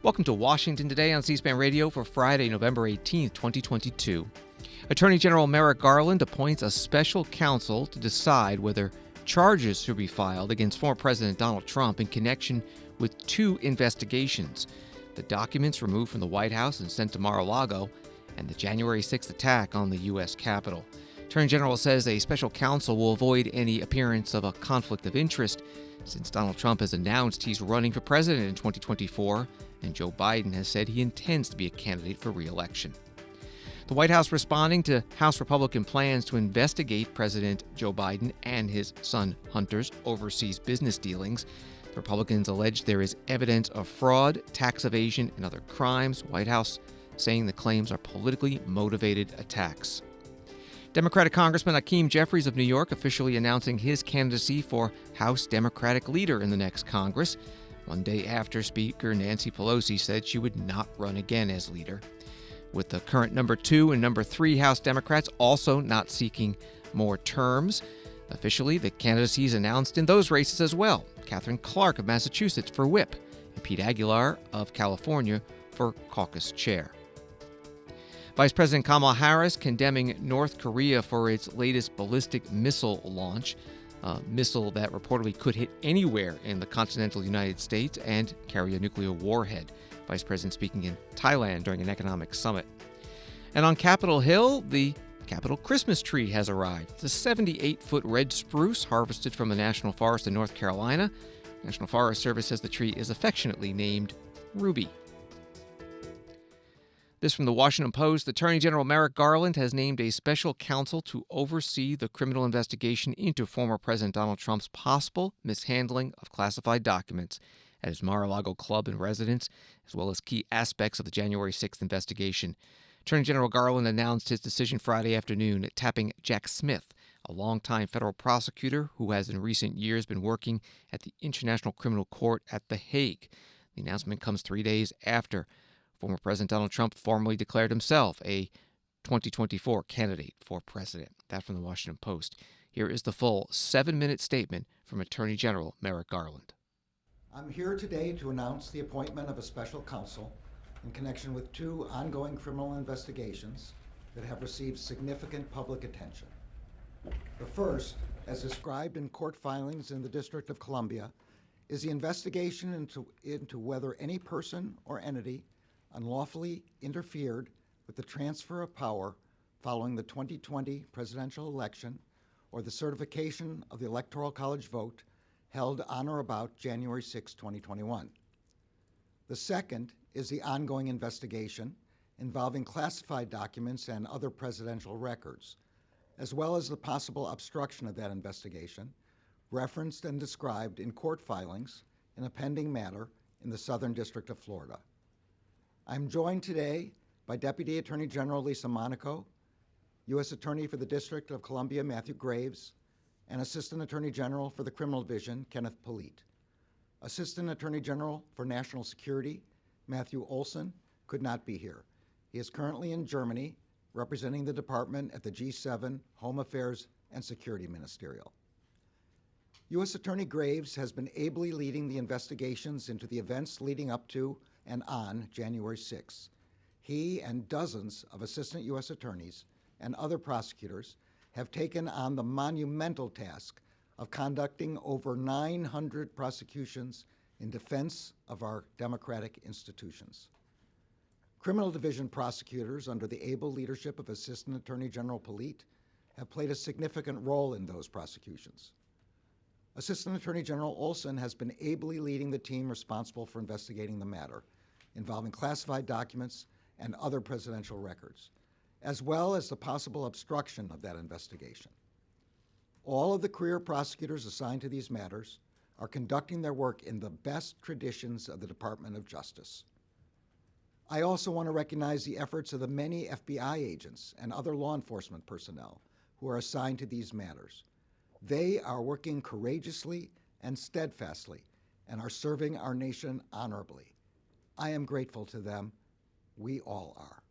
Welcome to Washington Today on C-SPAN Radio for Friday, November 18, 2022. Attorney General Merrick Garland appoints a special counsel to decide whether charges should be filed against former President Donald Trump in connection with two investigations: the documents removed from the White House and sent to Mar-a-Lago, and the January 6th attack on the U.S. Capitol. Attorney General says a special counsel will avoid any appearance of a conflict of interest since Donald Trump has announced he's running for president in 2024, and Joe Biden has said he intends to be a candidate for re-election. The White House responding to House Republican plans to investigate President Joe Biden and his son Hunter's overseas business dealings. The Republicans allege there is evidence of fraud, tax evasion, and other crimes. White House saying the claims are politically motivated attacks. Democratic Congressman Jeffries of New York officially announcing his candidacy for House Democratic leader in the next Congress, one day after Speaker Nancy Pelosi said she would not run again as leader. With the current number 2 and number 3 House Democrats also not seeking more terms, officially the candidacies announced in those races as well: Catherine Clark of Massachusetts for whip, and Pete Aguilar of California for caucus chair. Vice President Kamala Harris condemning North Korea for its latest ballistic missile launch, a missile that reportedly could hit anywhere in the continental United States and carry a nuclear warhead. Vice President speaking in Thailand during an economic summit. And on Capitol Hill, the Capitol Christmas tree has arrived. It's a 78-foot red spruce harvested from the National Forest in North Carolina. National Forest Service says the tree is affectionately named Ruby. This from the Washington Post. Attorney General Merrick Garland has named a special counsel to oversee the criminal investigation into former President Donald Trump's possible mishandling of classified documents at his Mar-a-Lago club and residence, as well as key aspects of the January 6th investigation. Attorney General Garland announced his decision Friday afternoon, tapping Jack Smith, a longtime federal prosecutor who has in recent years been working at the International Criminal Court at The Hague. The announcement comes 3 days after former President Donald Trump formally declared himself a 2024 candidate for president. That from the Washington Post. Here is the full 7-minute statement from Attorney General Merrick Garland. I'm here today to announce the appointment of a special counsel in connection with two ongoing criminal investigations that have received significant public attention. The first, as described in court filings in the District of Columbia, is the investigation into whether any person or entity unlawfully interfered with the transfer of power following the 2020 presidential election or the certification of the Electoral College vote held on or about January 6, 2021. The second is the ongoing investigation involving classified documents and other presidential records, as well as the possible obstruction of that investigation, referenced and described in court filings in a pending matter in the Southern District of Florida. I'm joined today by Deputy Attorney General Lisa Monaco, U.S. Attorney for the District of Columbia Matthew Graves, and Assistant Attorney General for the Criminal Division Kenneth Polite. Assistant Attorney General for National Security Matthew Olson could not be here. He is currently in Germany representing the department at the G7 Home Affairs and Security Ministerial. U.S. Attorney Graves has been ably leading the investigations into the events leading up to and on January 6. He and dozens of assistant U.S. attorneys and other prosecutors have taken on the monumental task of conducting over 900 prosecutions in defense of our democratic institutions. Criminal Division prosecutors under the able leadership of Assistant Attorney General Polite have played a significant role in those prosecutions. Assistant Attorney General Olson has been ably leading the team responsible for investigating the matter involving classified documents and other presidential records, as well as the possible obstruction of that investigation. All of the career prosecutors assigned to these matters are conducting their work in the best traditions of the Department of Justice. I also want to recognize the efforts of the many FBI agents and other law enforcement personnel who are assigned to these matters. They are working courageously and steadfastly and are serving our nation honorably. I am grateful to them. We all are.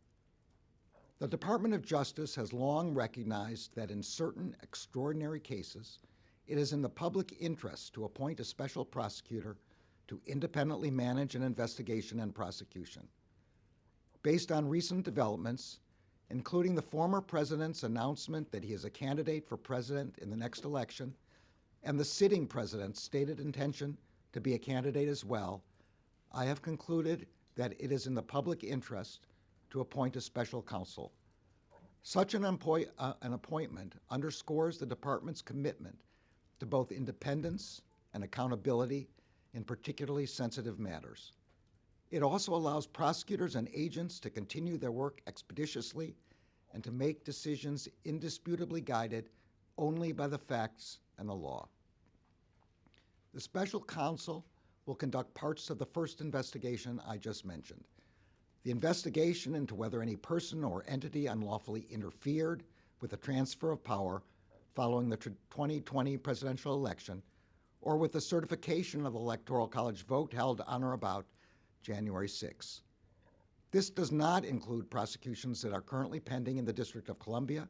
The Department of Justice has long recognized that in certain extraordinary cases, it is in the public interest to appoint a special prosecutor to independently manage an investigation and prosecution. Based on recent developments, including the former president's announcement that he is a candidate for president in the next election, and the sitting president's stated intention to be a candidate as well, I have concluded that it is in the public interest to appoint a special counsel. Such an appointment underscores the department's commitment to both independence and accountability in particularly sensitive matters. It also allows prosecutors and agents to continue their work expeditiously and to make decisions indisputably guided only by the facts and the law. The special counsel will conduct parts of the first investigation I just mentioned. The investigation into whether any person or entity unlawfully interfered with the transfer of power following the 2020 presidential election, or with the certification of the Electoral College vote held on or about January 6. This does not include prosecutions that are currently pending in the District of Columbia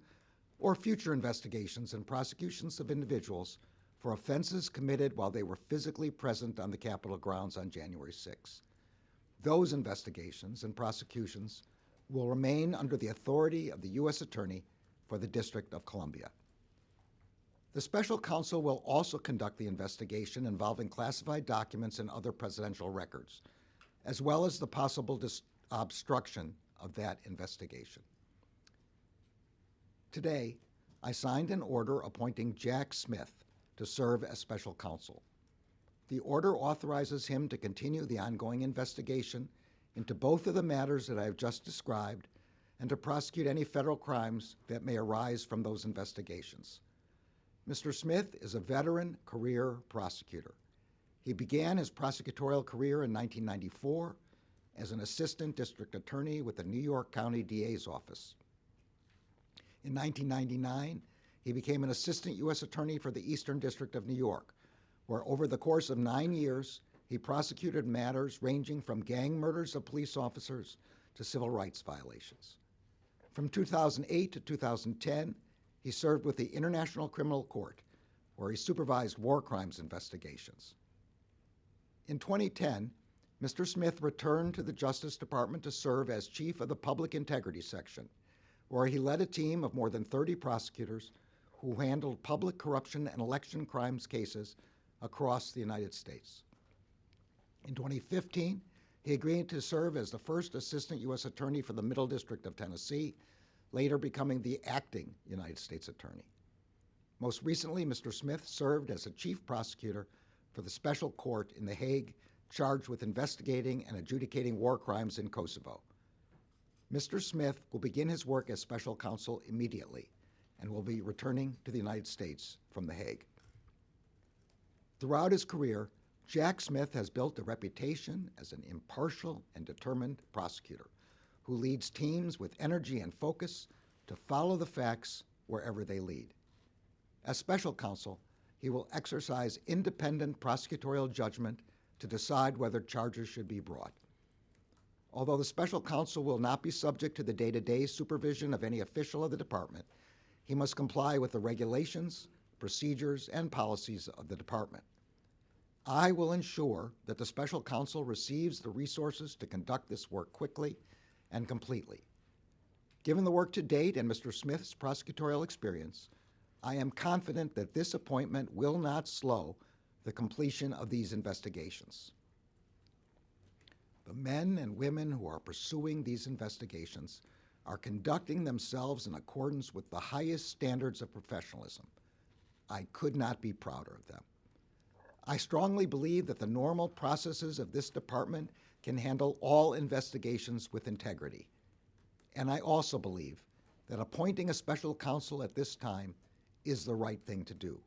or future investigations and prosecutions of individuals for offenses committed while they were physically present on the Capitol grounds on January 6. Those investigations and prosecutions will remain under the authority of the U.S. Attorney for the District of Columbia. The special counsel will also conduct the investigation involving classified documents and other presidential records, as well as the possible obstruction of that investigation. Today, I signed an order appointing Jack Smith to serve as special counsel. The order authorizes him to continue the ongoing investigation into both of the matters that I have just described and to prosecute any federal crimes that may arise from those investigations. Mr. Smith is a veteran career prosecutor. He began his prosecutorial career in 1994 as an assistant district attorney with the New York County DA's office. In 1999, he became an assistant U.S. attorney for the Eastern District of New York, where over the course of 9 years, he prosecuted matters ranging from gang murders of police officers to civil rights violations. From 2008 to 2010, he served with the International Criminal Court, where he supervised war crimes investigations. In 2010, Mr. Smith returned to the Justice Department to serve as chief of the Public Integrity Section, where he led a team of more than 30 prosecutors who handled public corruption and election crimes cases across the United States. In 2015, he agreed to serve as the first assistant U.S. attorney for the Middle District of Tennessee, later becoming the acting United States attorney. Most recently, Mr. Smith served as a chief prosecutor for the special court in The Hague, charged with investigating and adjudicating war crimes in Kosovo. Mr. Smith will begin his work as special counsel immediately and will be returning to the United States from The Hague. Throughout his career, Jack Smith has built a reputation as an impartial and determined prosecutor who leads teams with energy and focus to follow the facts wherever they lead. As special counsel, he will exercise independent prosecutorial judgment to decide whether charges should be brought. Although the special counsel will not be subject to the day-to-day supervision of any official of the department, he must comply with the regulations, procedures, and policies of the department. I will ensure that the special counsel receives the resources to conduct this work quickly and completely. Given the work to date and Mr. Smith's prosecutorial experience, I am confident that this appointment will not slow the completion of these investigations. The men and women who are pursuing these investigations are conducting themselves in accordance with the highest standards of professionalism. I could not be prouder of them. I strongly believe that the normal processes of this department can handle all investigations with integrity. And I also believe that appointing a special counsel at this time is the right thing to do.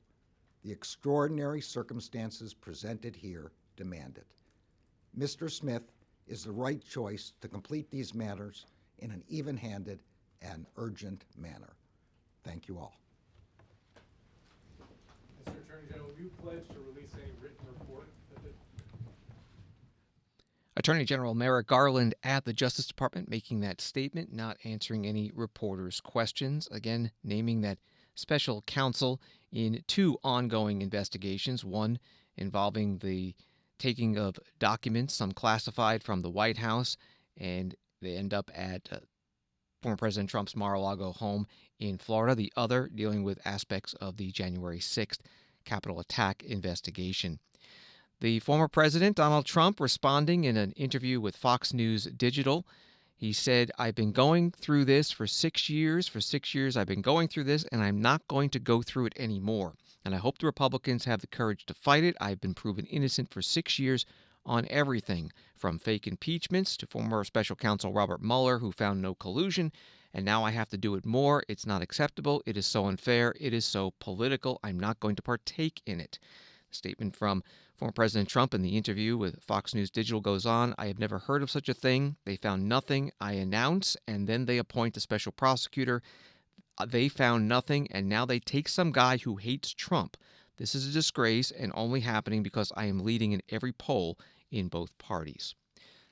The extraordinary circumstances presented here demand it. Mr. Smith is the right choice to complete these matters in an even-handed and urgent manner. Thank you all. Mr. Attorney General, will you pledge to release any written report? Attorney General Merrick Garland at the Justice Department making that statement, not answering any reporters' questions. Again, naming that special counsel in two ongoing investigations, one involving the taking of documents, some classified from the White House, and they end up at former President Trump's Mar-a-Lago home in Florida. The other dealing with aspects of the January 6th Capitol attack investigation. The former president, Donald Trump, responding in an interview with Fox News Digital. He said, "I've been going through this for 6 years. For 6 years, I've been going through this, and I'm not going to go through it anymore. And I hope the Republicans have the courage to fight it. I've been proven innocent for 6 years on everything, from fake impeachments to former special counsel Robert Mueller, who found no collusion. And now I have to do it more. It's not acceptable. It is so unfair. It is so political. I'm not going to partake in it." The statement from former President Trump in the interview with Fox News Digital goes on, "I have never heard of such a thing. They found nothing. I announce, and then they appoint a special prosecutor. They found nothing, and now they take some guy who hates Trump. This is a disgrace and only happening because I am leading in every poll in both parties."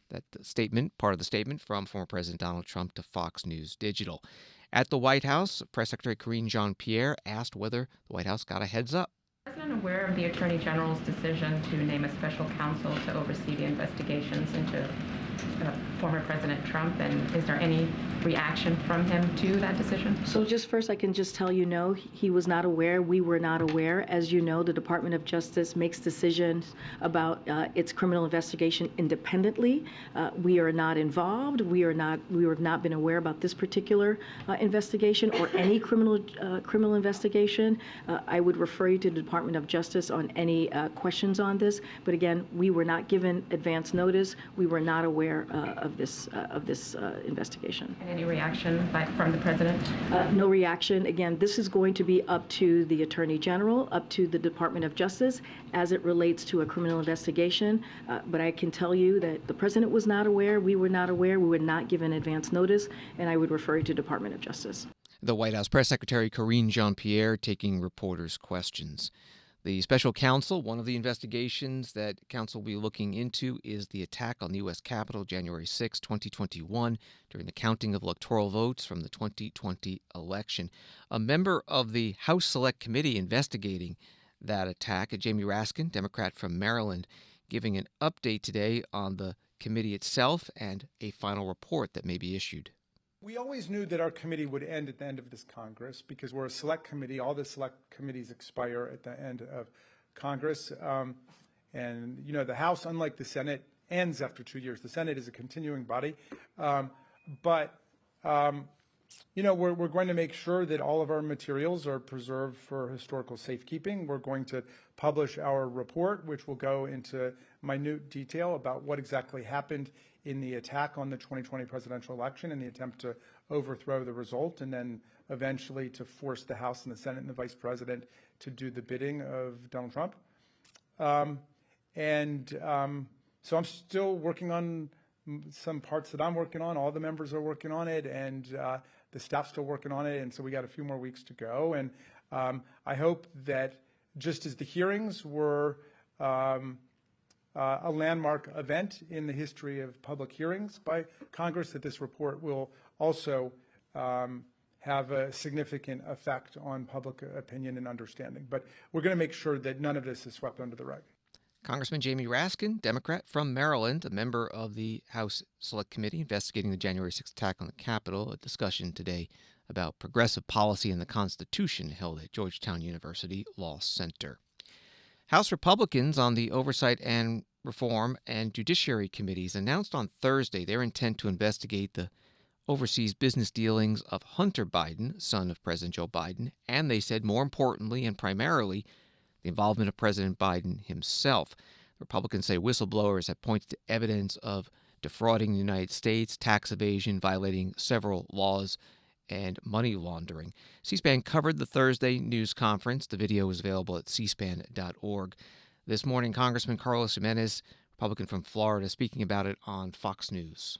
That statement, part of the statement from former President Donald Trump to Fox News Digital. At the White House, Press Secretary Karine Jean-Pierre asked whether the White House got a heads up. Is the President aware of the Attorney General's decision to name a special counsel to oversee the investigations into former President Trump, and is there any reaction from him to that decision? So just first, I can just tell you, no, he was not aware. We were not aware. As you know, the Department of Justice makes decisions about its criminal investigation independently. We are not involved. We have not been aware about this particular investigation or any criminal investigation. I would refer you to the Department of Justice on any questions on this. But again, we were not given advance notice. We were not aware of this investigation. Any reaction from the President? No reaction. Again, this is going to be up to the Attorney General, up to the Department of Justice as it relates to a criminal investigation. But I can tell you that the President was not aware, we were not aware, we were not given advance notice, and I would refer you to Department of Justice. The White House Press Secretary Karine Jean-Pierre taking reporters' questions. The special counsel, one of the investigations that counsel will be looking into is the attack on the U.S. Capitol January 6, 2021, during the counting of electoral votes from the 2020 election. A member of the House Select Committee investigating that attack, Jamie Raskin, Democrat from Maryland, giving an update today on the committee itself and a final report that may be issued. We always knew that our committee would end at the end of this Congress because we're a select committee. All the select committees expire at the end of Congress. And, you know, the House, unlike the Senate, ends after 2 years. The Senate is a continuing body. You know, we're going to make sure that all of our materials are preserved for historical safekeeping. We're going to publish our report, which will go into minute detail about what exactly happened in the attack on the 2020 presidential election and the attempt to overthrow the result, and then eventually to force the House and the Senate and the Vice President to do the bidding of Donald Trump. So I'm still working on some parts that I'm working on. All the members are working on it, and the staff's still working on it, and so we got a few more weeks to go. And I hope that just as the hearings were a landmark event in the history of public hearings by Congress, that this report will also have a significant effect on public opinion and understanding. But we're going to make sure that none of this is swept under the rug. Congressman Jamie Raskin, Democrat from Maryland, a member of the House Select Committee investigating the January 6th attack on the Capitol, a discussion today about progressive policy and the Constitution held at Georgetown University Law Center. House Republicans on the Oversight and Reform and Judiciary Committees announced on Thursday their intent to investigate the overseas business dealings of Hunter Biden, son of President Joe Biden, and they said more importantly and primarily the involvement of President Biden himself. The Republicans say whistleblowers have pointed to evidence of defrauding the United States, tax evasion, violating several laws, and money laundering. C-SPAN covered the Thursday news conference. The video is available at cspan.org. This morning, Congressman Carlos Jimenez, Republican from Florida, speaking about it on Fox News.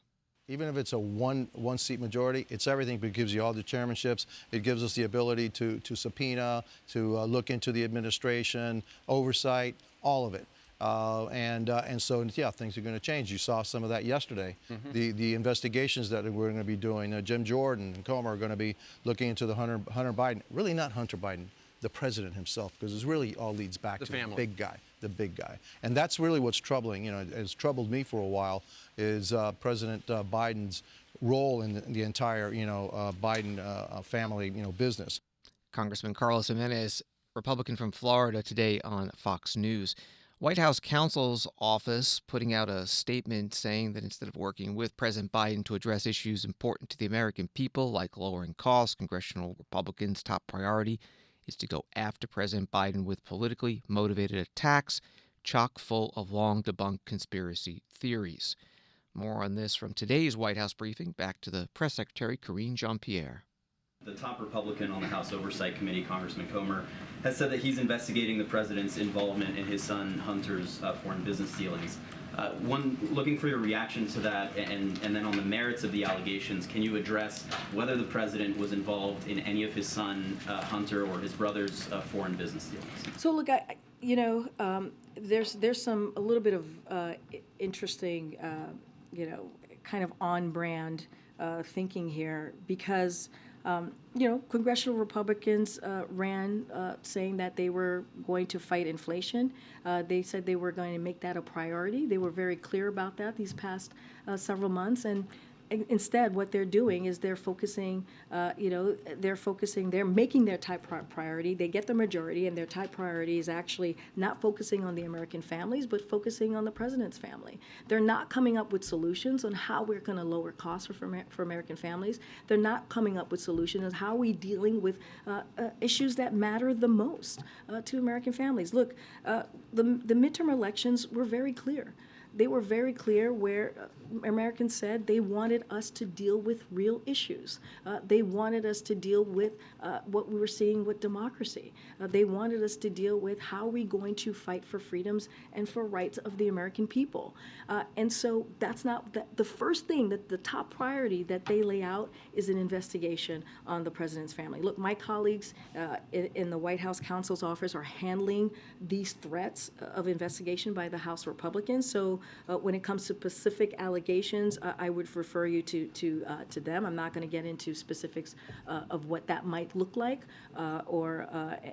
Even if it's a one-seat majority, it's everything, but it gives you all the chairmanships. It gives us the ability to subpoena, to look into the administration, oversight, all of it. And so, yeah, things are going to change. You saw some of that yesterday. Mm-hmm. The investigations that we're going to be doing, Jim Jordan and Comer are going to be looking into the Hunter Biden. Really not Hunter Biden, the president himself, because it really all leads back to the big guy. the big guy. And that's really what's troubling, has troubled me for a while, is President Biden's role in the entire, Biden family, business. Congressman Carlos Jimenez, Republican from Florida, today on Fox News. White House counsel's office putting out a statement saying that instead of working with President Biden to address issues important to the American people, like lowering costs, congressional Republicans' top priority is to go after President Biden with politically motivated attacks chock full of long-debunked conspiracy theories. More on this from today's White House briefing. Back to the press secretary, Karine Jean-Pierre. The top Republican on the House Oversight Committee, Congressman Comer, has said that he's investigating the president's involvement in his son Hunter's foreign business dealings. Looking for your reaction to that, and then on the merits of the allegations, can you address whether the president was involved in any of his son Hunter or his brother's foreign business dealings? So look, there's a little bit of interesting, kind of on-brand thinking here, because congressional Republicans ran saying that they were going to fight inflation. They said they were going to make that a priority. They were very clear about that these past several months. And instead, what they're doing is they're focusing, they're making their top priority. They get the majority, and their top priority is actually not focusing on the American families, but focusing on the president's family. They're not coming up with solutions on how we're going to lower costs for American families. They're not coming up with solutions on how we're dealing with issues that matter the most to American families. Look, the midterm elections were very clear. They were very clear where Americans said they wanted us to deal with real issues. They wanted us to deal with what we were seeing with democracy. They wanted us to deal with how are we going to fight for freedoms and for rights of the American people. And so that's not the first thing, that the top priority that they lay out is an investigation on the president's family. Look, my colleagues in the White House counsel's office are handling these threats of investigation by the House Republicans. So when it comes to specific allegations, I would refer you to them. I'm not going to get into specifics of what that might look like or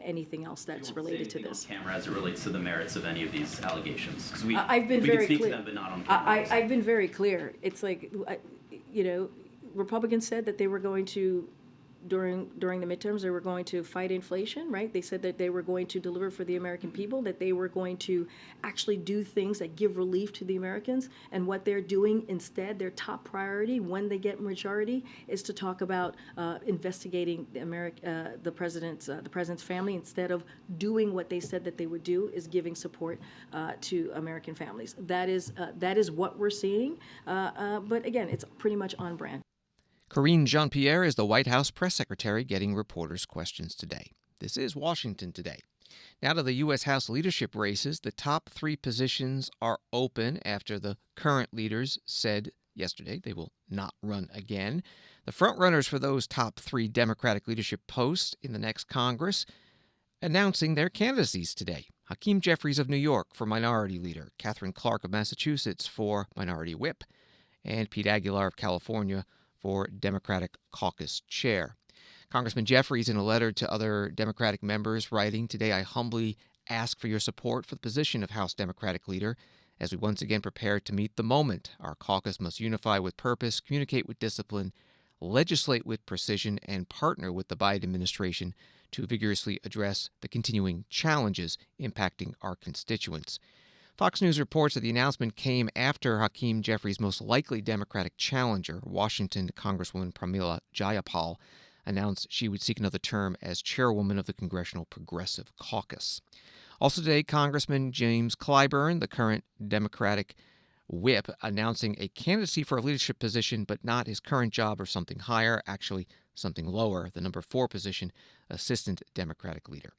anything else that's related to this. On camera as it relates to the merits of any of these allegations, because I've been very can speak clear. to them, but not on camera. I've been very clear. It's like, Republicans said that they were going to, during the midterms, they were going to fight inflation, right? They said that they were going to deliver for the American people, that they were going to actually do things that give relief to the Americans. And what they're doing instead, their top priority when they get majority, is to talk about investigating the president's family, instead of doing what they said that they would do, is giving support to American families. That is what we're seeing. But again, it's pretty much on brand. Karine Jean-Pierre is the White House press secretary getting reporters' questions today. This is Washington Today. Now to the U.S. House leadership races. The top 3 positions are open after the current leaders said yesterday they will not run again. The frontrunners for those top 3 Democratic leadership posts in the next Congress announcing their candidacies today. Hakeem Jeffries of New York for Minority Leader, Katherine Clark of Massachusetts for Minority Whip, and Pete Aguilar of California for Democratic Caucus Chair. Congressman Jeffries, in a letter to other Democratic members, writing, "Today I humbly ask for your support for the position of House Democratic Leader as we once again prepare to meet the moment. Our caucus must unify with purpose, communicate with discipline, legislate with precision, and partner with the Biden administration to vigorously address the continuing challenges impacting our constituents." Fox News reports that the announcement came after Hakeem Jeffries' most likely Democratic challenger, Washington Congresswoman Pramila Jayapal, announced she would seek another term as chairwoman of the Congressional Progressive Caucus. Also today, Congressman James Clyburn, the current Democratic whip, announcing a candidacy for a leadership position, but not his current job or something higher, actually something lower, the number 4 position, Assistant Democratic Leader.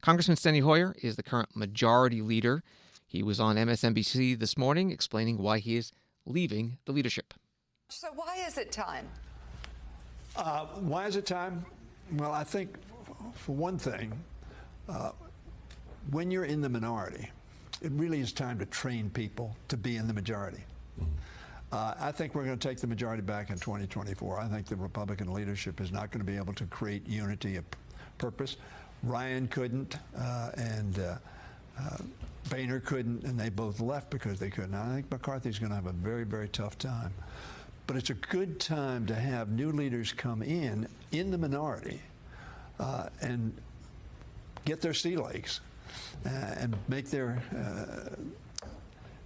Congressman Steny Hoyer is the current Majority Leader. He was on MSNBC this morning explaining why he is leaving the leadership. So why is it time? Why is it time? Well, I think, for one thing, when you're in the minority, it really is time to train people to be in the majority. I think we're going to take the majority back in 2024. I think the Republican leadership is not going to be able to create unity of purpose. Ryan couldn't, and Boehner couldn't, and they both left because they couldn't. I think McCarthy's going to have a very, very tough time. But it's a good time to have new leaders come in the minority, and get their sea legs and make their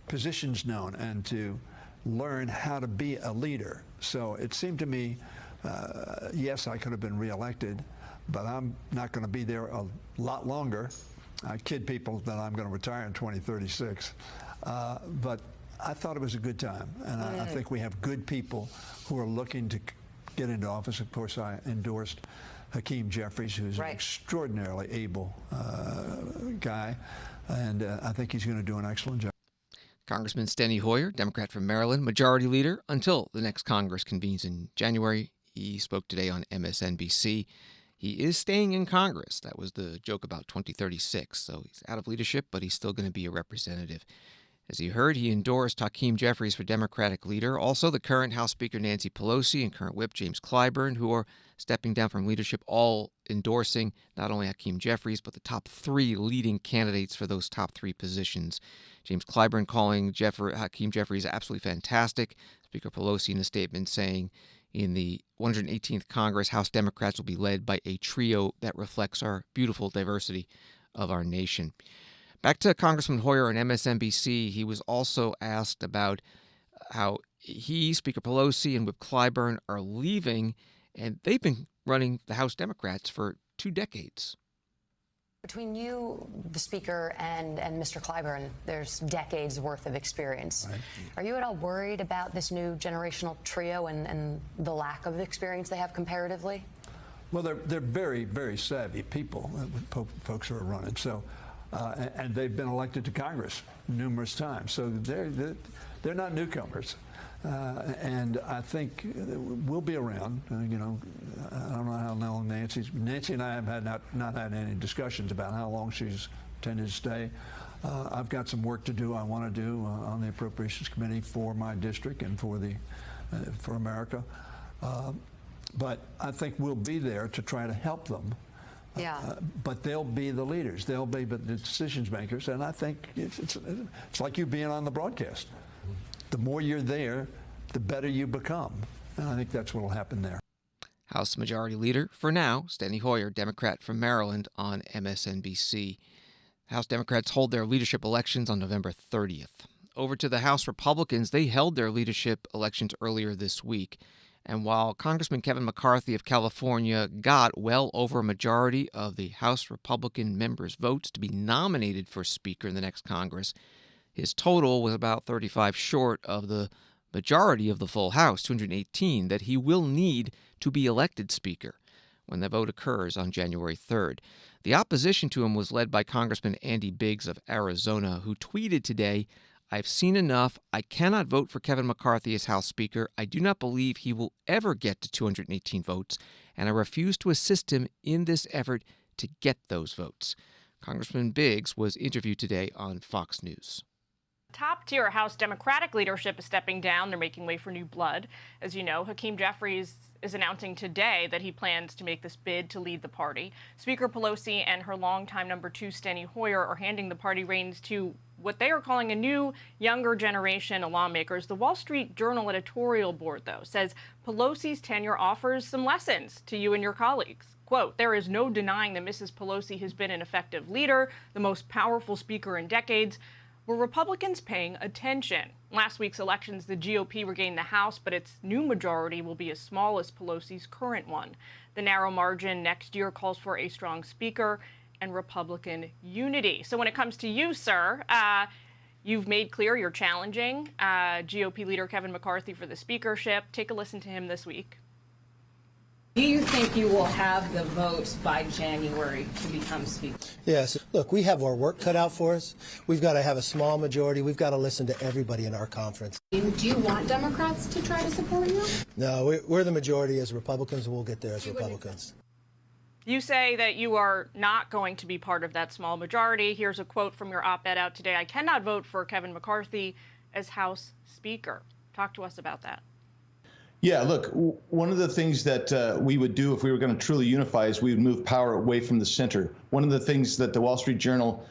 positions known and to learn how to be a leader. So it seemed to me, yes, I could have been reelected, but I'm not going to be there a lot longer. I kid people that I'm going to retire in 2036. But I thought it was a good time, and I think we have good people who are looking to get into office. Of course, I endorsed Hakeem Jeffries, who's an extraordinarily able guy, and I think he's going to do an excellent job. Congressman Steny Hoyer, Democrat from Maryland, Majority Leader until the next Congress convenes in January. He spoke today on MSNBC. He is staying in Congress. That was the joke about 2036. So he's out of leadership, but he's still going to be a representative. As you heard, he endorsed Hakeem Jeffries for Democratic leader. Also, the current House Speaker Nancy Pelosi and current Whip James Clyburn, who are stepping down from leadership, all endorsing not only Hakeem Jeffries, but the top three leading candidates for those top three positions. James Clyburn calling Hakeem Jeffries absolutely fantastic. Speaker Pelosi in a statement saying, in the 118th Congress, House Democrats will be led by a trio that reflects our beautiful diversity of our nation. Back to Congressman Hoyer on MSNBC, he was also asked about how he, Speaker Pelosi, and Whip Clyburn are leaving, and they've been running the House Democrats for 2 decades. Between you, the Speaker, and Mr. Clyburn, there's decades worth of experience. Right. Are you at all worried about this new generational trio and the lack of experience they have comparatively? Well, they're very, very savvy people, folks who are running. So, and they've been elected to Congress numerous times. So they're not newcomers. And I think we'll be around. I don't know how long Nancy and I have not had any discussions about how long she's intended to stay. I've got some work to do. I want to do on the Appropriations Committee for my district and for America. But I think we'll be there to try to help them. Yeah. But they'll be the leaders. They'll be the decision makers. And I think it's like you being on the broadcast. The more you're there, the better you become. And I think that's what will happen there. House Majority Leader, for now, Steny Hoyer, Democrat from Maryland, on MSNBC. House Democrats hold their leadership elections on November 30th. Over to the House Republicans, they held their leadership elections earlier this week. And while Congressman Kevin McCarthy of California got well over a majority of the House Republican members' votes to be nominated for Speaker in the next Congress, his total was about 35 short of the majority of the full House, 218, that he will need to be elected Speaker when the vote occurs on January 3rd. The opposition to him was led by Congressman Andy Biggs of Arizona, who tweeted today, "I've seen enough. I cannot vote for Kevin McCarthy as House Speaker. I do not believe he will ever get to 218 votes, and I refuse to assist him in this effort to get those votes." Congressman Biggs was interviewed today on Fox News. Top-tier House Democratic leadership is stepping down. They're making way for new blood. As you know, Hakeem Jeffries is announcing today that he plans to make this bid to lead the party. Speaker Pelosi and her longtime number 2, Steny Hoyer, are handing the party reins to what they are calling a new, younger generation of lawmakers. The Wall Street Journal editorial board, though, says Pelosi's tenure offers some lessons to you and your colleagues. Quote, "There is no denying that Mrs. Pelosi has been an effective leader, the most powerful speaker in decades. Were Republicans paying attention? Last week's elections, the GOP regained the House, but its new majority will be as small as Pelosi's current one. The narrow margin next year calls for a strong speaker and Republican unity." So when it comes to you, sir, you've made clear you're challenging GOP leader Kevin McCarthy for the speakership. Take a listen to him this week. Do you think you will have the votes by January to become Speaker? Yes. Look, we have our work cut out for us. We've got to have a small majority. We've got to listen to everybody in our conference. Do you want Democrats to try to support you? No, we're the majority as Republicans, and we'll get there as Republicans. You say that you are not going to be part of that small majority. Here's a quote from your op-ed out today. "I cannot vote for Kevin McCarthy as House Speaker." Talk to us about that. Yeah, look, one of the things that we would do if we were going to truly unify is we would move power away from the center. One of the things that the Wall Street Journal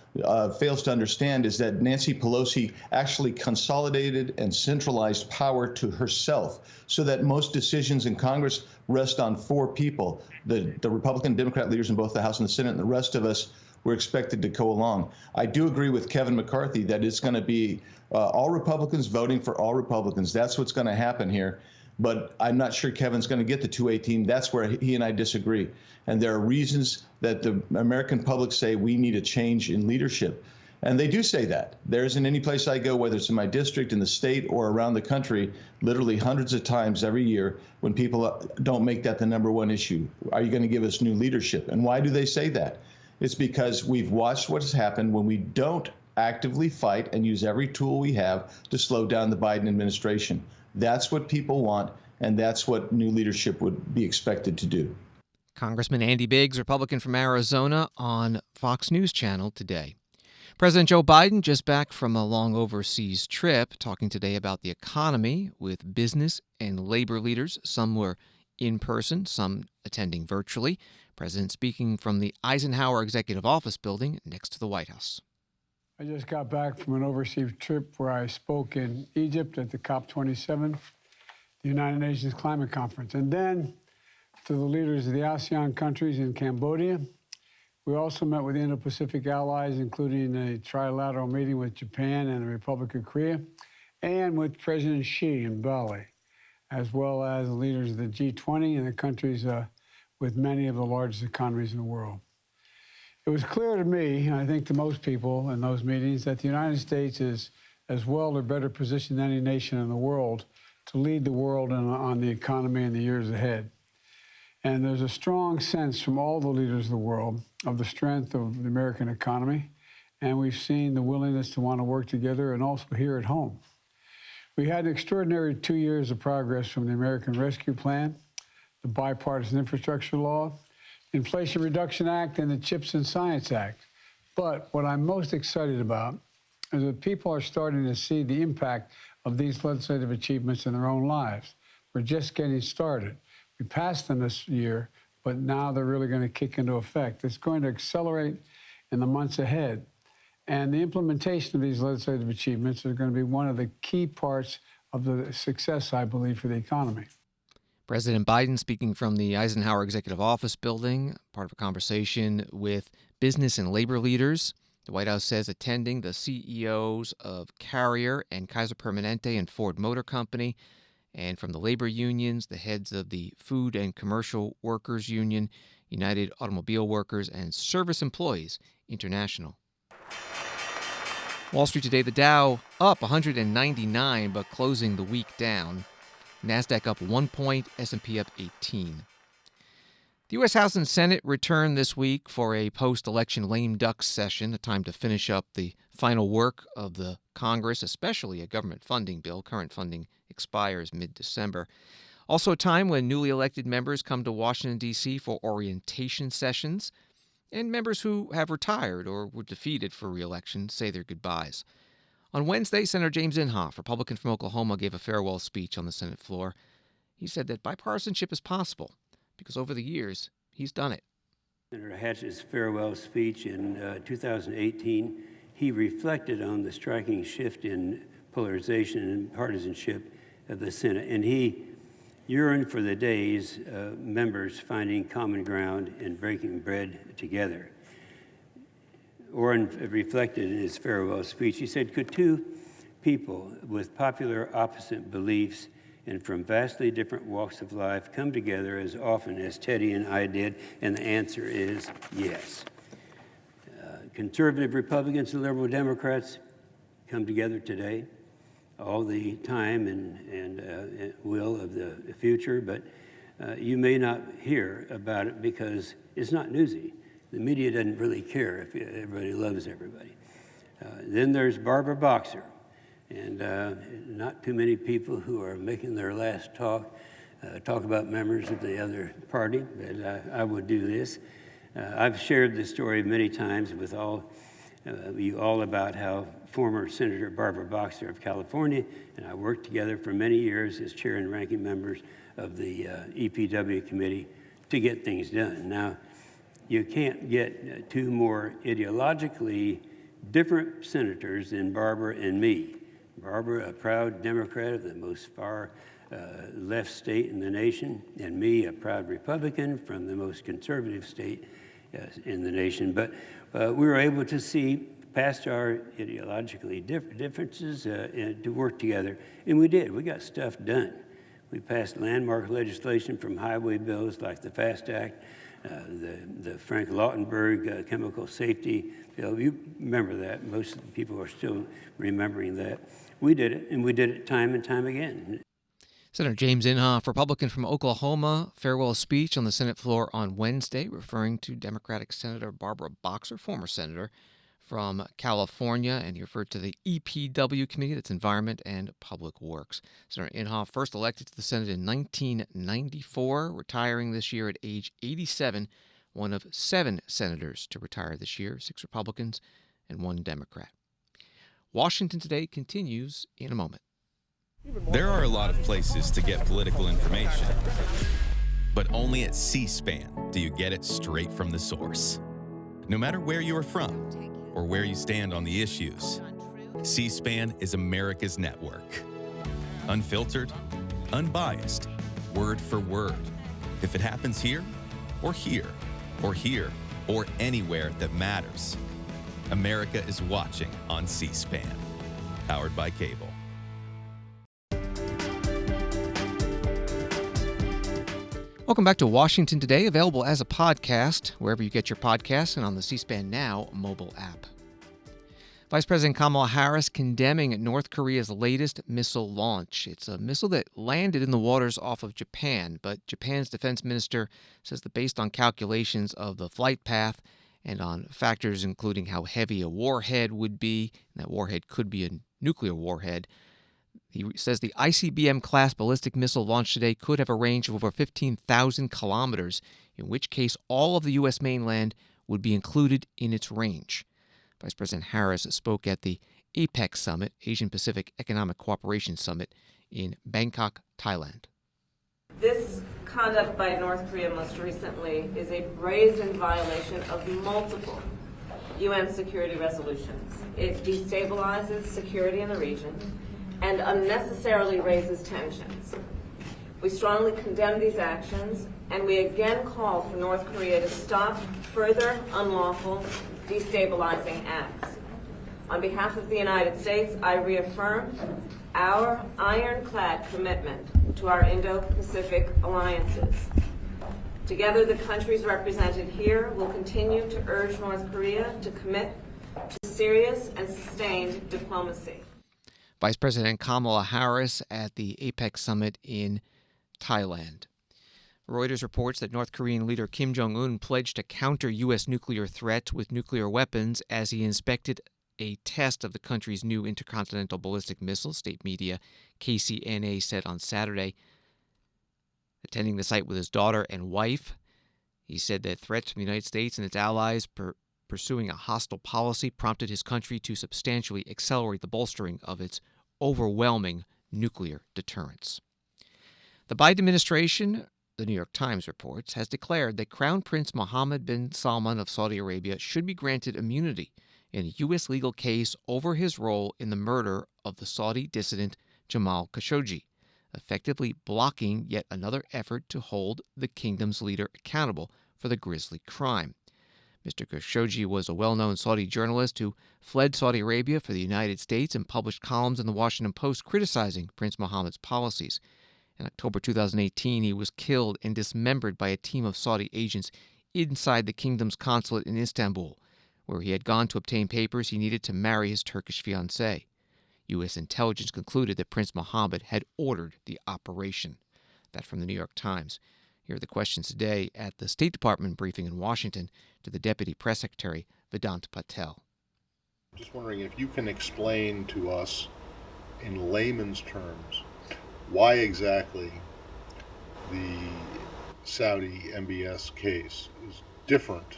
fails to understand is that Nancy Pelosi actually consolidated and centralized power to herself so that most decisions in Congress rest on 4 people, the Republican and Democrat leaders in both the House and the Senate, and the rest of us were expected to go along. I do agree with Kevin McCarthy that it's going to be all Republicans voting for all Republicans. That's what's going to happen here. But I'm not sure Kevin's going to get the 218. That's where he and I disagree. And there are reasons that the American public say we need a change in leadership. And they do say that. There isn't any place I go, whether it's in my district, in the state, or around the country, literally hundreds of times every year when people don't make that the #1 issue. Are you going to give us new leadership? And why do they say that? It's because we've watched what has happened when we don't actively fight and use every tool we have to slow down the Biden administration. That's what people want, and that's what new leadership would be expected to do. Congressman Andy Biggs, Republican from Arizona, on Fox News Channel today. President Joe Biden just back from a long overseas trip, talking today about the economy with business and labor leaders. Some were in person, some attending virtually. President speaking from the Eisenhower Executive Office building next to the White House. I just got back from an overseas trip where I spoke in Egypt at the COP27, the United Nations Climate Conference, and then to the leaders of the ASEAN countries in Cambodia. We also met with Indo-Pacific allies, including a trilateral meeting with Japan and the Republic of Korea, and with President Xi in Bali, as well as the leaders of the G20 and the countries with many of the largest economies in the world. It was clear to me, and I think to most people in those meetings, that the United States is as well or better positioned than any nation in the world to lead the world on the economy in the years ahead. And there's a strong sense from all the leaders of the world of the strength of the American economy, and we've seen the willingness to want to work together and also here at home. We had an extraordinary 2 years of progress from the American Rescue Plan, the Bipartisan Infrastructure Law, Inflation Reduction Act, and the CHIPS and Science Act. But what I'm most excited about is that people are starting to see the impact of these legislative achievements in their own lives. We're just getting started. We passed them this year, but now they're really going to kick into effect. It's going to accelerate in the months ahead. And the implementation of these legislative achievements is going to be one of the key parts of the success, I believe, for the economy. President Biden speaking from the Eisenhower Executive Office building, part of a conversation with business and labor leaders. The White House says attending the CEOs of Carrier and Kaiser Permanente and Ford Motor Company, and from the labor unions, the heads of the Food and Commercial Workers Union, United Automobile Workers, and Service Employees International. Wall Street today, the Dow up 199, but closing the week down. NASDAQ up 1 point, S&P up 18. The U.S. House and Senate return this week for a post-election lame duck session, a time to finish up the final work of the Congress, especially a government funding bill. Current funding expires mid-December. Also a time when newly elected members come to Washington, D.C. for orientation sessions, and members who have retired or were defeated for re-election say their goodbyes. On Wednesday, Senator James Inhofe, Republican from Oklahoma, gave a farewell speech on the Senate floor. He said that bipartisanship is possible because over the years, he's done it. Senator Hatch's farewell speech in 2018, he reflected on the striking shift in polarization and partisanship of the Senate, and he yearned for the days members finding common ground and breaking bread together. Orrin reflected in his farewell speech. He said, could two people with popular opposite beliefs and from vastly different walks of life come together as often as Teddy and I did? And the answer is yes. Conservative Republicans and liberal Democrats come together today, all the time and will of the future, but you may not hear about it because it's not newsy. The media doesn't really care if everybody loves everybody. Then there's Barbara Boxer, and not too many people who are making their last talk about members of the other party, but I would do this. I've shared this story many times with you all about how former Senator Barbara Boxer of California, and I worked together for many years as chair and ranking members of the EPW committee to get things done. Now, you can't get two more ideologically different senators than Barbara and me. Barbara, a proud Democrat of the most far left state in the nation, and me, a proud Republican from the most conservative state in the nation. But we were able to see past our ideologically differences and to work together, and we did. We got stuff done. We passed landmark legislation from highway bills like the FAST Act, the Frank Lautenberg chemical safety bill. You remember that. Most of the people are still remembering that. We did it, and we did it time and time again. Senator James Inhofe, Republican from Oklahoma, farewell speech on the Senate floor on Wednesday, referring to Democratic Senator Barbara Boxer, former senator from California, and he referred to the EPW committee, that's Environment and Public Works. Senator Inhofe, first elected to the Senate in 1994, retiring this year at age 87, one of 7 senators to retire this year, 6 Republicans and 1 Democrat. Washington Today continues in a moment. There are a lot of places to get political information, but only at C-SPAN do you get it straight from the source. No matter where you are from or where you stand on the issues, C-SPAN is America's network. Unfiltered, unbiased, word for word. If it happens here, or here, or here, or anywhere that matters, America is watching on C-SPAN, powered by cable. Welcome back to Washington Today, available as a podcast wherever you get your podcasts and on the C-SPAN Now mobile app. Vice President Kamala Harris condemning North Korea's latest missile launch. It's a missile that landed in the waters off of Japan, but Japan's defense minister says that based on calculations of the flight path and on factors including how heavy a warhead would be, and that warhead could be a nuclear warhead, he says the ICBM-class ballistic missile launched today could have a range of over 15,000 kilometers, in which case all of the U.S. mainland would be included in its range. Vice President Harris spoke at the APEC Summit, Asian Pacific Economic Cooperation Summit, in Bangkok, Thailand. This conduct by North Korea most recently is a brazen violation of multiple UN security resolutions. It destabilizes security in the region and unnecessarily raises tensions. We strongly condemn these actions, and we again call for North Korea to stop further unlawful destabilizing acts. On behalf of the United States, I reaffirm our ironclad commitment to our Indo-Pacific alliances. Together, the countries represented here will continue to urge North Korea to commit to serious and sustained diplomacy. Vice President Kamala Harris at the APEC Summit in Thailand. Reuters reports that North Korean leader Kim Jong-un pledged to counter U.S. nuclear threat with nuclear weapons as he inspected a test of the country's new intercontinental ballistic missile, state media KCNA said on Saturday. Attending the site with his daughter and wife, he said that threats from the United States and its allies pursuing a hostile policy prompted his country to substantially accelerate the bolstering of its overwhelming nuclear deterrence. The Biden administration, the New York Times reports, has declared that Crown Prince Mohammed bin Salman of Saudi Arabia should be granted immunity in a U.S. legal case over his role in the murder of the Saudi dissident Jamal Khashoggi, effectively blocking yet another effort to hold the kingdom's leader accountable for the grisly crime. Mr. Khashoggi was a well-known Saudi journalist who fled Saudi Arabia for the United States and published columns in the Washington Post criticizing Prince Mohammed's policies. In October 2018, he was killed and dismembered by a team of Saudi agents inside the kingdom's consulate in Istanbul, where he had gone to obtain papers he needed to marry his Turkish fiancée. U.S. intelligence concluded that Prince Mohammed had ordered the operation. That from the New York Times. Here are the questions today at the State Department briefing in Washington to the Deputy Press Secretary, Vedant Patel. Just wondering if you can explain to us in layman's terms why exactly the Saudi MBS case is different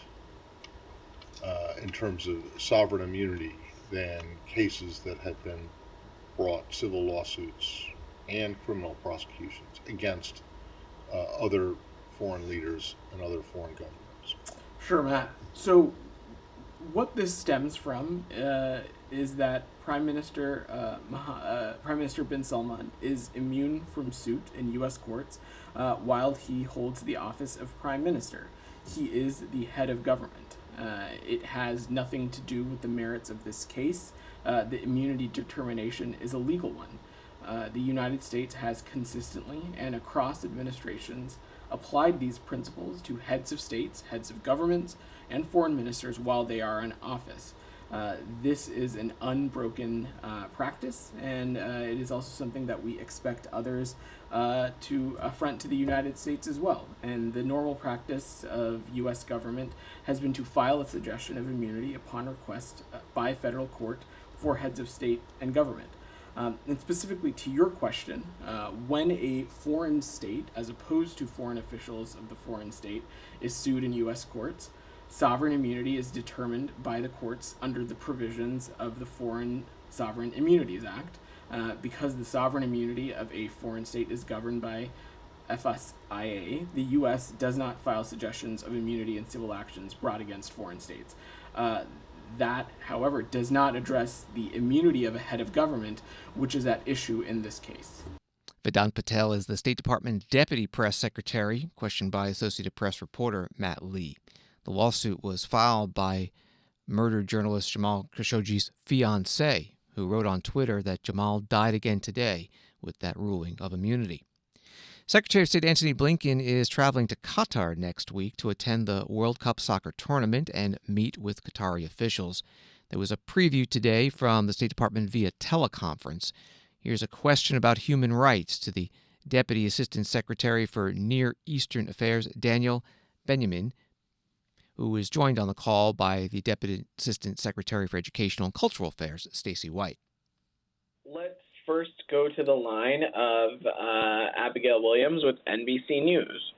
in terms of sovereign immunity than cases that have been brought, civil lawsuits and criminal prosecutions against other foreign leaders and other foreign governments. Sure, Matt. So what this stems from is that Prime Minister bin Salman is immune from suit in U.S. courts while he holds the office of Prime Minister. He is the head of government. It has nothing to do with the merits of this case. The immunity determination is a legal one. The United States has consistently and across administrations applied these principles to heads of states, heads of governments, and foreign ministers while they are in office. This is an unbroken practice, and it is also something that we expect others to affront to the United States as well. And the normal practice of U.S. government has been to file a suggestion of immunity upon request by federal court for heads of state and government. And specifically to your question, when a foreign state, as opposed to foreign officials of the foreign state, is sued in U.S. courts, sovereign immunity is determined by the courts under the provisions of the Foreign Sovereign Immunities Act, because the sovereign immunity of a foreign state is governed by FSIA. The U.S. does not file suggestions of immunity in civil actions brought against foreign states. That, however, does not address the immunity of a head of government, which is at issue in this case. Vedant Patel is the State Department Deputy Press Secretary, questioned by Associated Press reporter Matt Lee. The lawsuit was filed by murdered journalist Jamal Khashoggi's fiancée, who wrote on Twitter that Jamal died again today with that ruling of immunity. Secretary of State Antony Blinken is traveling to Qatar next week to attend the World Cup soccer tournament and meet with Qatari officials. There was a preview today from the State Department via teleconference. Here's a question about human rights to the Deputy Assistant Secretary for Near Eastern Affairs, Daniel Benjamin, who is joined on the call by the Deputy Assistant Secretary for Educational and Cultural Affairs, Stacey White. Let's first go to the line of Abigail Williams with NBC News.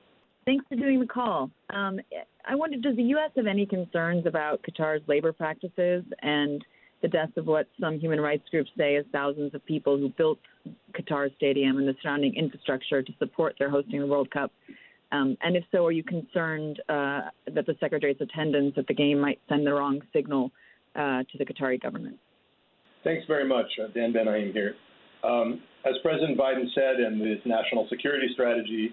Thanks for doing the call. I wondered, does the U.S. have any concerns about Qatar's labor practices and the deaths of what some human rights groups say is thousands of people who built Qatar Stadium and the surrounding infrastructure to support their hosting the World Cup? And if so, are you concerned that the Secretary's attendance at the game might send the wrong signal to the Qatari government? Thanks very much. Dan Ben-Haim here. As President Biden said in his national security strategy,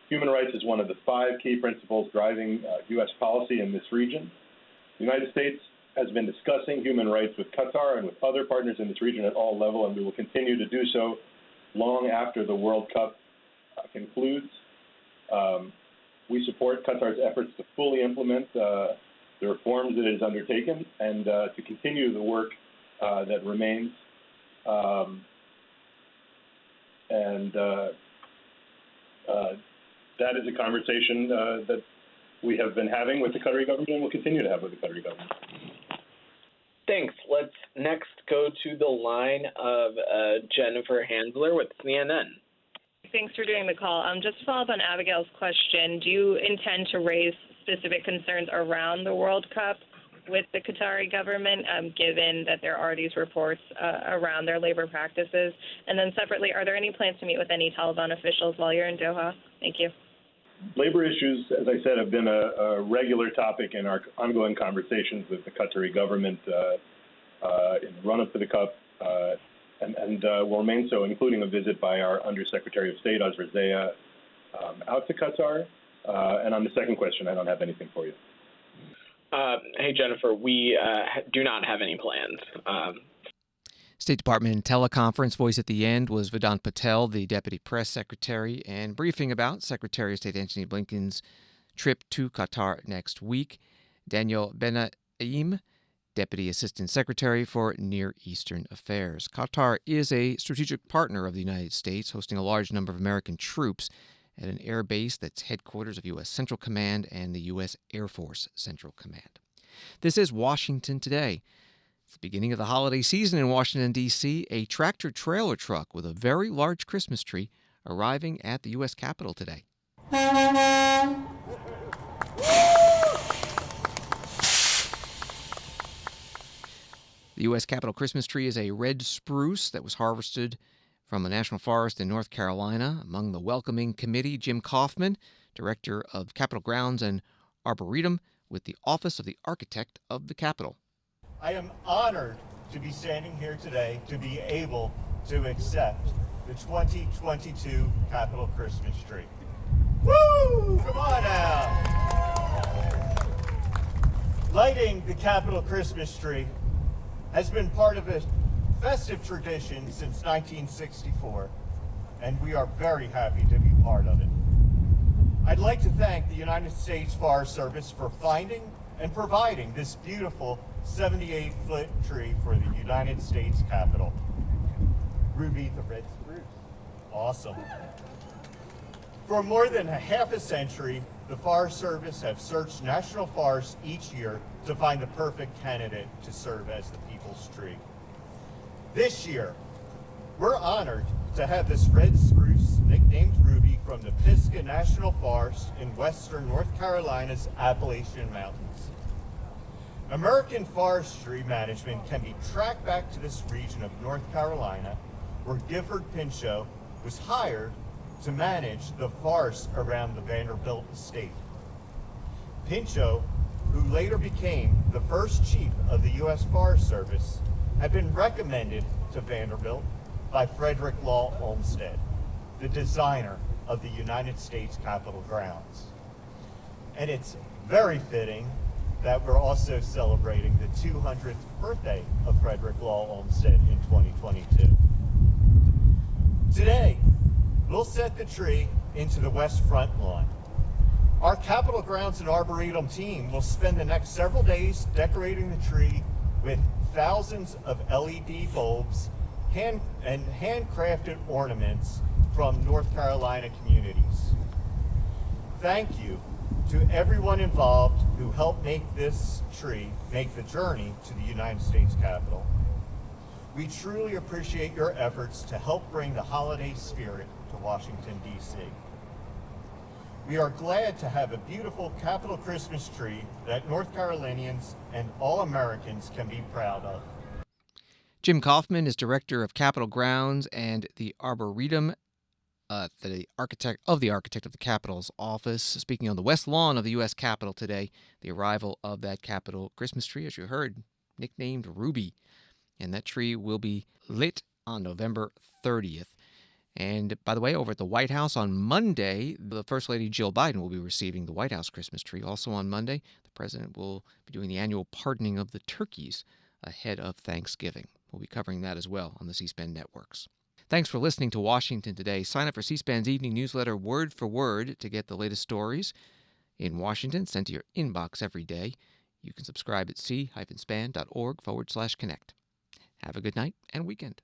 human rights is one of the 5 key principles driving U.S. policy in this region. The United States has been discussing human rights with Qatar and with other partners in this region at all levels, and we will continue to do so long after the World Cup concludes. We support Qatar's efforts to fully implement the reforms that it has undertaken and to continue the work that remains. That is a conversation that we have been having with the Qatari government and will continue to have with the Qatari government. Thanks. Let's next go to the line of Jennifer Hansler with CNN. Thanks for doing the call. Just to follow up on Abigail's question, do you intend to raise specific concerns around the World Cup with the Qatari government, given that there are these reports around their labor practices? And then separately, are there any plans to meet with any Taliban officials while you're in Doha? Thank you. Labor issues, as I said, have been a regular topic in our ongoing conversations with the Qatari government in the run-up to the Cup, and will remain so, including a visit by our Undersecretary of State, Azra Zaya, out to Qatar. And on the second question, I don't have anything for you. Hey, Jennifer, we do not have any plans. State Department teleconference voice at the end was Vedant Patel, the Deputy Press Secretary, and briefing about Secretary of State Antony Blinken's trip to Qatar next week. Daniel Ben-Haim, Deputy Assistant Secretary for Near Eastern Affairs. Qatar is a strategic partner of the United States, hosting a large number of American troops at an air base that's headquarters of U.S. Central Command and the U.S. Air Force Central Command. This is Washington Today. It's the beginning of the holiday season in Washington, D.C. A tractor-trailer truck with a very large Christmas tree arriving at the U.S. Capitol today. The U.S. Capitol Christmas tree is a red spruce that was harvested from a national forest in North Carolina. Among the welcoming committee, Jim Kaufman, Director of Capitol Grounds and Arboretum with the Office of the Architect of the Capitol. I am honored to be standing here today to be able to accept the 2022 Capitol Christmas tree. Woo! Come on now! Lighting the Capitol Christmas tree has been part of a festive tradition since 1964, and we are very happy to be part of it. I'd like to thank the United States Forest Service for finding and providing this beautiful 78-foot tree for the United States Capitol. Ruby the red spruce. Awesome. For more than a half a century, the Forest Service have searched national forests each year to find the perfect candidate to serve as the people's tree. This year, we're honored to have this red spruce, nicknamed Ruby, from the Pisgah National Forest in western North Carolina's Appalachian Mountains. American forestry management can be tracked back to this region of North Carolina, where Gifford Pinchot was hired to manage the forest around the Vanderbilt estate. Pinchot, who later became the first chief of the U.S. Forest Service, had been recommended to Vanderbilt by Frederick Law Olmsted, the designer of the United States Capitol grounds. And it's very fitting that we're also celebrating the 200th birthday of Frederick Law Olmsted in 2022. Today, we'll set the tree into the west front lawn. Our Capitol Grounds and Arboretum team will spend the next several days decorating the tree with thousands of LED bulbs and handcrafted ornaments from North Carolina communities. Thank you to everyone involved who helped make this tree make the journey to the United States Capitol. We truly appreciate your efforts to help bring the holiday spirit to Washington, D.C. We are glad to have a beautiful Capitol Christmas tree that North Carolinians and all Americans can be proud of. Jim Kaufman is Director of Capitol Grounds and the Arboretum, the Architect of the Capitol's office. Speaking on the west lawn of the U.S. Capitol today, the arrival of that Capitol Christmas tree, as you heard, nicknamed Ruby. And that tree will be lit on November 30th. And by the way, over at the White House on Monday, the First Lady Jill Biden will be receiving the White House Christmas tree. Also on Monday, the president will be doing the annual pardoning of the turkeys ahead of Thanksgiving. We'll be covering that as well on the C-SPAN networks. Thanks for listening to Washington Today. Sign up for C-SPAN's evening newsletter word for word to get the latest stories in Washington sent to your inbox every day. You can subscribe at c-span.org/connect. Have a good night and weekend.